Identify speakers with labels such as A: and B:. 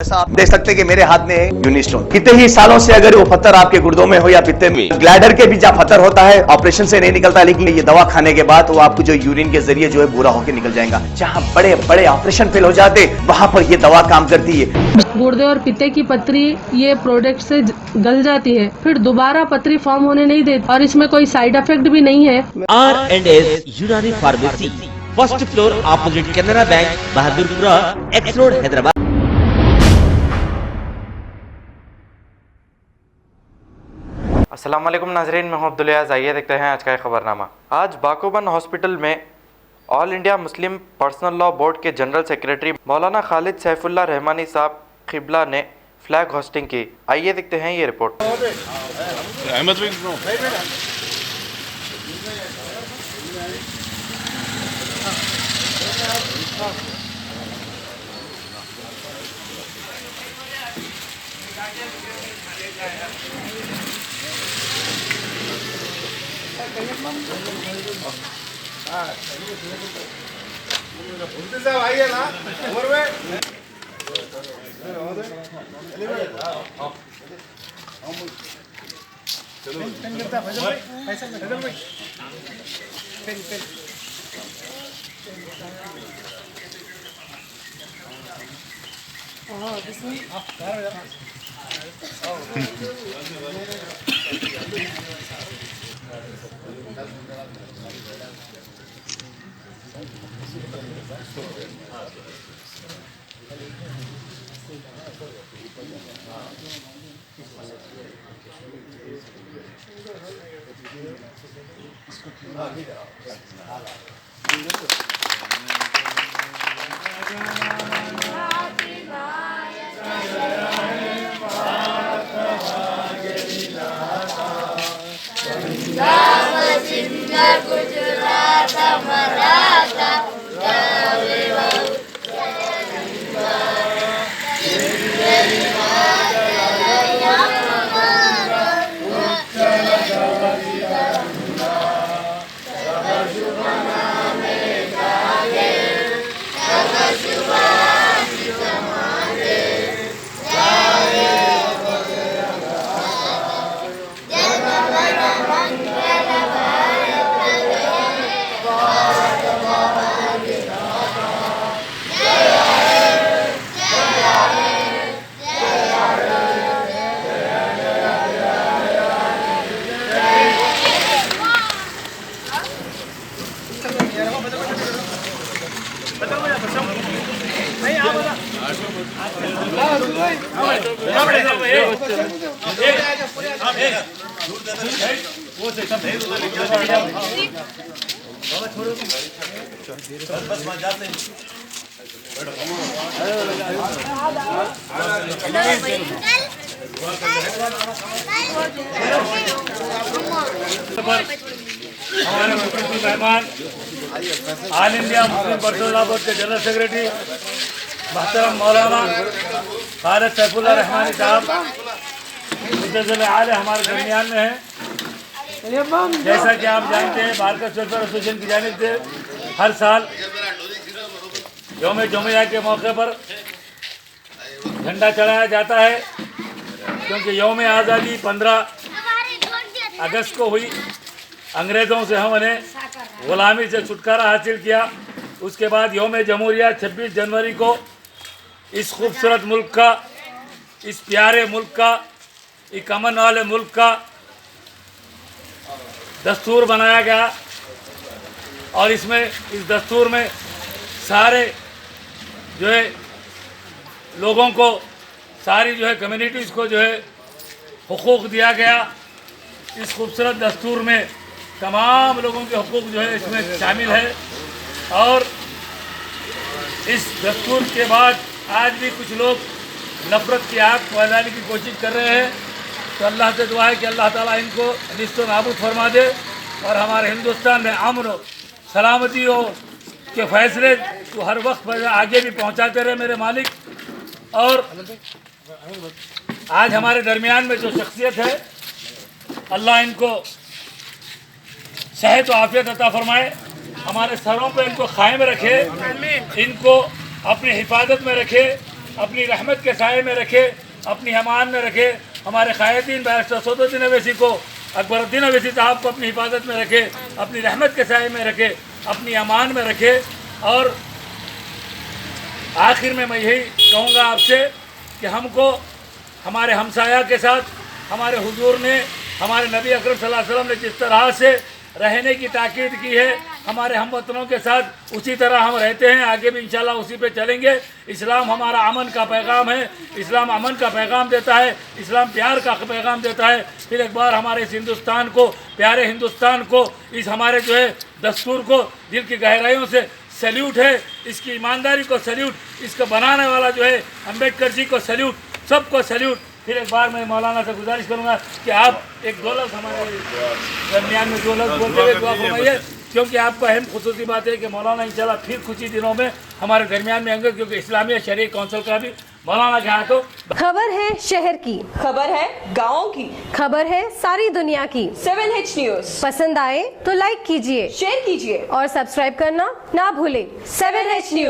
A: ऐसा आप देख सकते हैं कि मेरे हाथ में है यूनिस्टोन। कितने ही सालों से अगर वो पत्थर आपके गुर्दों में हो या पित्ते में, ग्लैडर के भी जहाँ पत्थर होता है ऑपरेशन से नहीं निकलता, लेकिन ये दवा खाने के बाद वो आपको जो यूरिन के जरिए जो है बुरा होकर निकल जाएगा। जहाँ बड़े बड़े ऑपरेशन फेल हो जाते वहां पर ये दवा काम करती है।
B: गुर्दे और पित्ते की पथरी ये प्रोडक्ट से गल जाती है, फिर दोबारा पथरी फॉर्म होने नहीं देती और इसमें कोई साइड इफेक्ट भी नहीं है।
C: R&S यूनानी pharmacy, first floor opposite Canara bank, Bahadurpura, x road, Hyderabad.
D: अस्सलाम वालेकुम नाजरीन, मैं हूं अब्दुल याज़। आइए देखते हैं आज का खबरनामा। आज बाकोबन हॉस्पिटल में all India Muslim personal law board के जनरल सेक्रेटरी मौलाना खालिद सैफुल्लाह रहमानी साहब खिबला ने फ्लैग होस्टिंग की। आइए देखते हैं ये रिपोर्ट।
E: हमारे मुख्य मेहमान all India Muslim personal law board के जनरल सेक्रेटरी मोहतरम मौलाना खालिद सैफुल्लाह रहमानी साहब आले हमारे दरमियान में हैं। जैसा कि आप जानते हैं, बारकत वेलफेयर एसोसिएशन की जानिब से हर साल यौम जुमिया के मौके पर झंडा चढ़ाया जाता है, क्योंकि यौम आज़ादी 15 अगस्त को हुई। अंग्रेज़ों से हमने ग़ुलामी से छुटकारा हासिल किया। उसके बाद यौम जमहूरिया 26 जनवरी को इस खूबसूरत मुल्क का, इस प्यारे मुल्क का, एक अमन वाले मुल्क का दस्तूर बनाया गया और इसमें, इस दस्तूर में सारे जो है लोगों को, सारी जो है कम्युनिटीज़ को जो है हुकूक दिया गया। इस खूबसूरत दस्तूर में तमाम लोगों के हुकूक जो है इसमें शामिल है। और इस दस्तूर के बाद आज भी कुछ लोग नफ़रत की आग फैलाने की कोशिश कर रहे हैं, तो अल्लाह से दुआ है कि अल्लाह ताला इनको निस्तो नाबूद फरमा दे और हमारे हिंदुस्तान में अमन और सलामती हो के फैसले तो हर वक्त आगे भी पहुंचाते रहे मेरे मालिक। और आज हमारे दरमियान में जो शख्सियत है, अल्लाह इनको सेहत व आफियत अता फरमाए, हमारे सरों पे इनको कायम रखे, इनको अपनी हिफाजत में रखे अपनी रहमत के साए में रखे, अपनी अमान में रखे। हमारे क़ायदीन बैरिस्टर सौदुद्दीन अवैसी को, अकबरुद्दीन अवैसी साहब को अपनी हिफाजत में रखे, अपनी रहमत के साए में रखे, अपनी अमान में रखे। और आखिर में मैं यही कहूँगा आपसे कि हमको हमारे हमसाया के साथ हमारे हुजूर ने, हमारे नबी अकरम सल्लल्लाहु अलैहि वसल्लम ने जिस तरह से रहने की ताकीद की है, हमारे हमवतनों के साथ उसी तरह हम रहते हैं, आगे भी इंशाल्लाह उसी पे चलेंगे। इस्लाम हमारा अमन का पैगाम है, इस्लाम अमन का पैगाम देता है, इस्लाम प्यार का पैगाम देता है। फिर एक बार हमारे इस हिंदुस्तान को, प्यारे हिंदुस्तान को, इस हमारे जो है दस्तूर को दिल की गहराइयों से सैल्यूट है, इसकी ईमानदारी को सैल्यूट, इसको बनाने वाला जो है अम्बेडकर जी को सैल्यूट, सबको सैल्यूट। फिर एक बार मैं मौलाना से गुजारिश करूंगा कि आप एक दो लफ्ज़ हमारे दरमियान में दो लफ्ज़ बोलते हुए दुआ फरमाइए, क्योंकि आपको अहम खुसूसी बात है कि मौलाना इंशाल्लाह फिर कुछ ही दिनों में हमारे दरमियान में आएंगे, क्योंकि इस्लामी शरीय काउंसिल का भी मौलाना के हाथों।
F: खबर है शहर की,
G: खबर है गाँव की,
F: खबर है सारी दुनिया की।
G: 7H न्यूज़
F: पसंद आए तो लाइक कीजिए,
G: शेयर कीजिए
F: और सब्सक्राइब करना ना भूलें।
G: 7H news.